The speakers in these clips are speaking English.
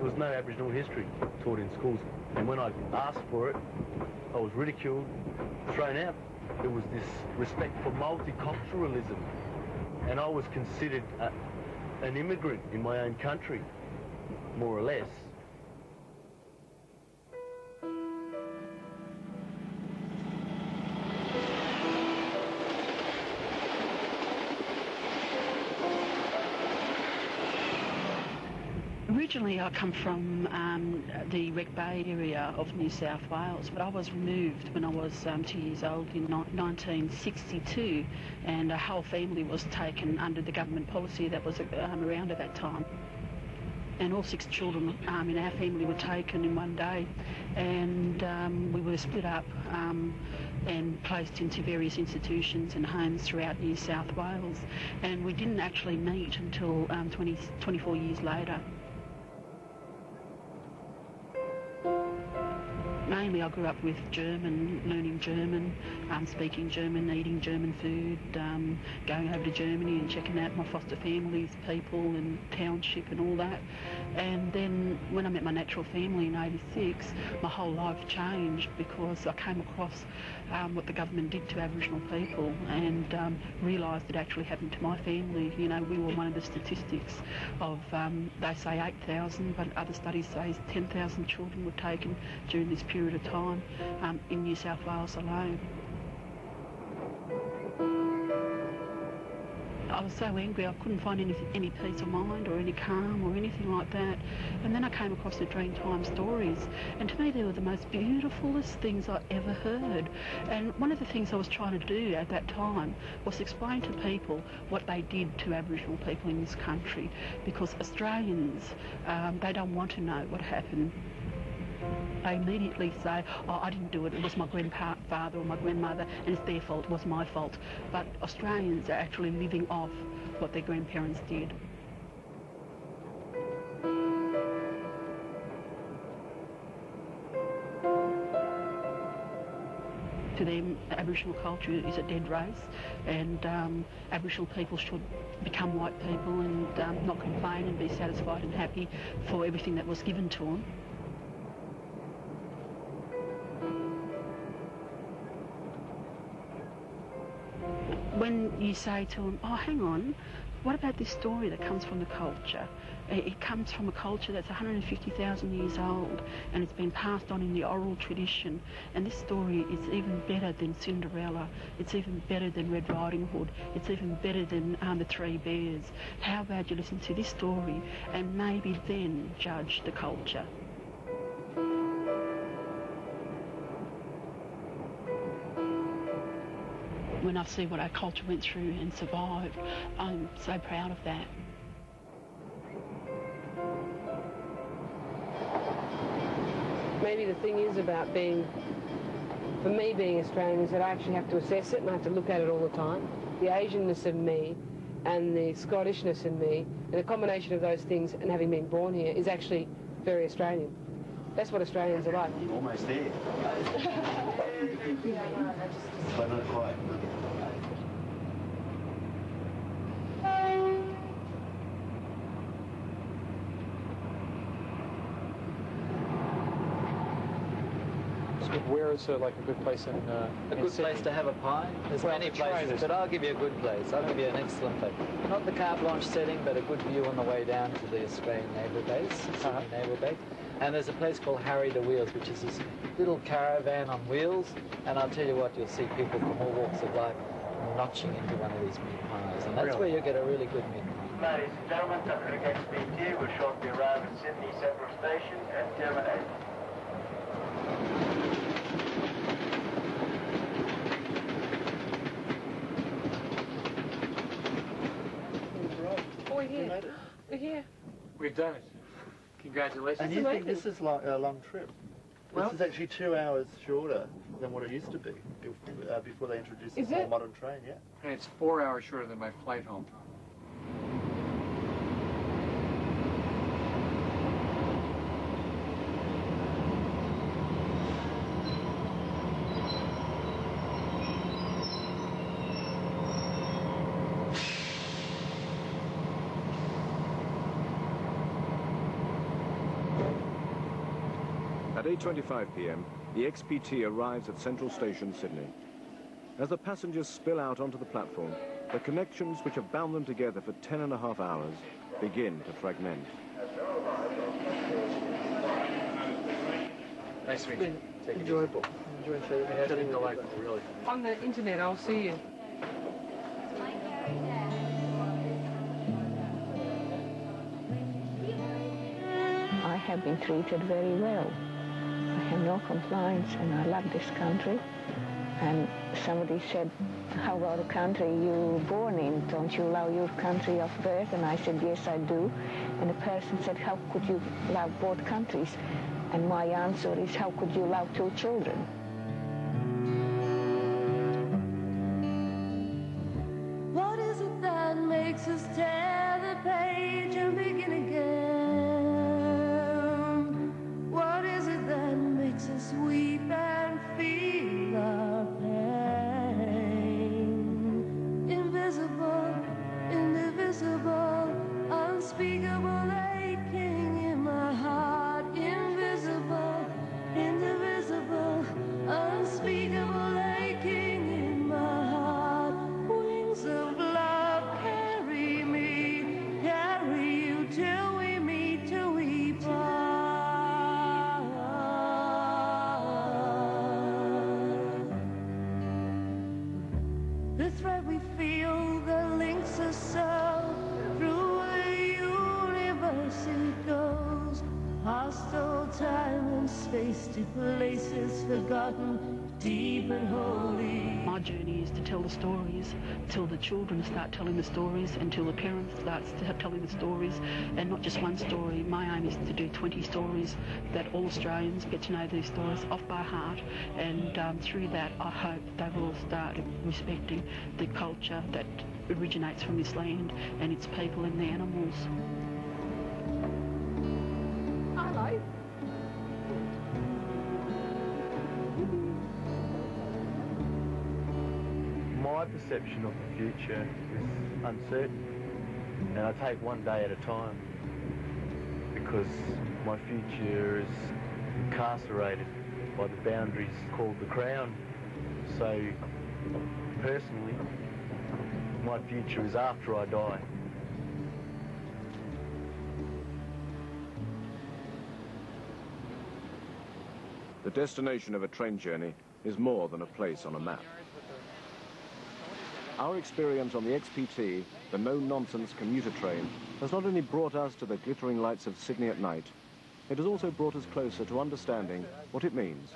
was no Aboriginal history taught in schools. And when I asked for it, I was ridiculed, thrown out. There was this respect for multiculturalism. And I was considered an immigrant in my own country, more or less. Originally I come from the Wreck Bay area of New South Wales, but I was removed when I was 2 years old in 1962, and a whole family was taken under the government policy that was around at that time. And all 6 children in our family were taken in one day, and we were split up and placed into various institutions and homes throughout New South Wales, and we didn't actually meet until 24 years later. Mainly I grew up with German, learning German, speaking German, eating German food, going over to Germany and checking out my foster family's people and township and all that. And then when I met my natural family in '86, my whole life changed because I came across what the government did to Aboriginal people and realised it actually happened to my family. You know, we were one of the statistics of, they say 8,000, but other studies say 10,000 children were taken during this period of time in New South Wales alone. I was so angry I couldn't find any peace of mind or any calm or anything like that. And then I came across the Dreamtime stories, and to me they were the most beautifulest things I ever heard. And one of the things I was trying to do at that time was explain to people what they did to Aboriginal people in this country, because Australians, they don't want to know what happened. They immediately say, oh, I didn't do it, it was my grandfather or my grandmother, and it's their fault, it was my fault. But Australians are actually living off what their grandparents did. To them, Aboriginal culture is a dead race, and Aboriginal people should become white people and not complain and be satisfied and happy for everything that was given to them. When you say to them, oh, hang on, what about this story that comes from the culture? It comes from a culture that's 150,000 years old, and it's been passed on in the oral tradition. And this story is even better than Cinderella. It's even better than Red Riding Hood. It's even better than the Three Bears. How about you listen to this story and maybe then judge the culture? When I see what our culture went through and survived, I'm so proud of that. Maybe the thing is about for me being Australian, is that I actually have to assess it and I have to look at it all the time. The Asianness in me and the Scottishness in me, and a combination of those things and having been born here is actually very Australian. That's what Australians are like. Almost there. But not quite. Where is like a good place in a good place to have a pie? There's many places, but I'll give you a good place. I'll give you an excellent place. Not the carte blanche setting, but a good view on the way down to the Australian naval base, Sydney Naval Base. And there's a place called Harry the Wheels, which is this little caravan on wheels. And I'll tell you what, you'll see people from all walks of life notching into one of these meat pies. And that's where you get a really good meat pie. Ladies and gentlemen, Tucker XPT will shortly arrive at Sydney Central Station and terminate. We're here. We've done it. Congratulations. And you think this is like a long trip? This is actually 2 hours shorter than what it used to be before they introduced this more modern train, yeah? And it's 4 hours shorter than my flight home. 8:25 p.m, the XPT arrives at Central Station, Sydney. As the passengers spill out onto the platform, the connections which have bound them together for 10.5 hours begin to fragment. Nice to meet you. Enjoyable. It has been delightful, really. On the internet, I'll see you. I have been treated very well. I have no complaints and I love this country. And somebody said, how about the country you were born in? Don't you love your country of birth? And I said, yes, I do. And the person said, how could you love both countries? And my answer is, how could you love two children? What is it that makes us tear the page and begin again? What is it that makes us weep and feel our pain? Invisible, indivisible, unspeakable aching in my heart. Invisible, indivisible, unspeakable aching in my heart. Wings of love carry me, carry you till we meet, till we part. The thread we feel that links us so through the universe it goes. Hostile time and space to places forgotten, deep and holy. My journey is to tell the stories till the children start telling the stories, until the parents start telling the stories, and not just one story. My aim is to do 20 stories that all Australians get to know these stories off by heart, and through that I hope they will start respecting the culture that originates from this land and its people and the animals. Hello. My perception of the future is uncertain, and I take one day at a time, because my future is incarcerated by the boundaries called the Crown. So personally, my future is after I die. The destination of a train journey is more than a place on a map. Our experience on the XPT, the no-nonsense commuter train, has not only brought us to the glittering lights of Sydney at night, it has also brought us closer to understanding what it means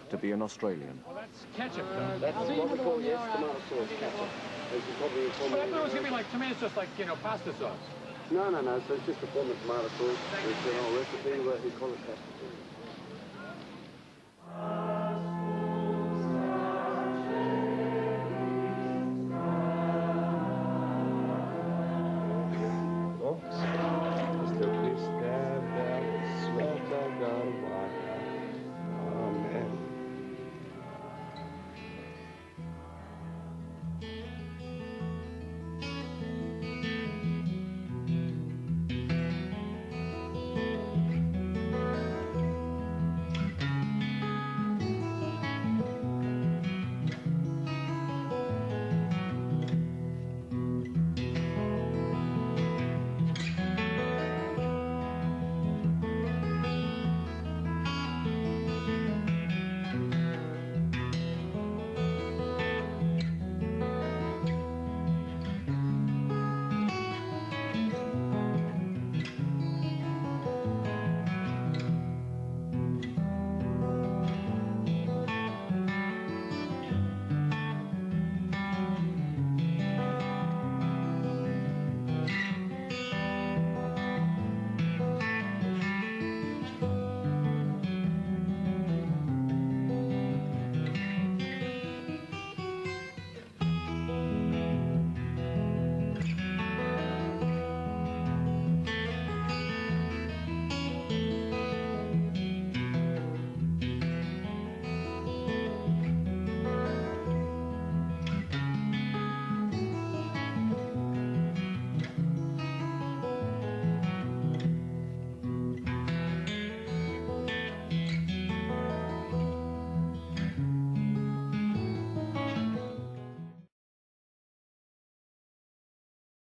to be an Australian. Well, that's ketchup, That's what we call, yes, tomato sauce ketchup. As you probably inform But I thought it was going to be like tomatoes, just like, you know, pasta sauce. No, so it's just a form of tomato sauce. It's an old recipe, but we call it ketchup.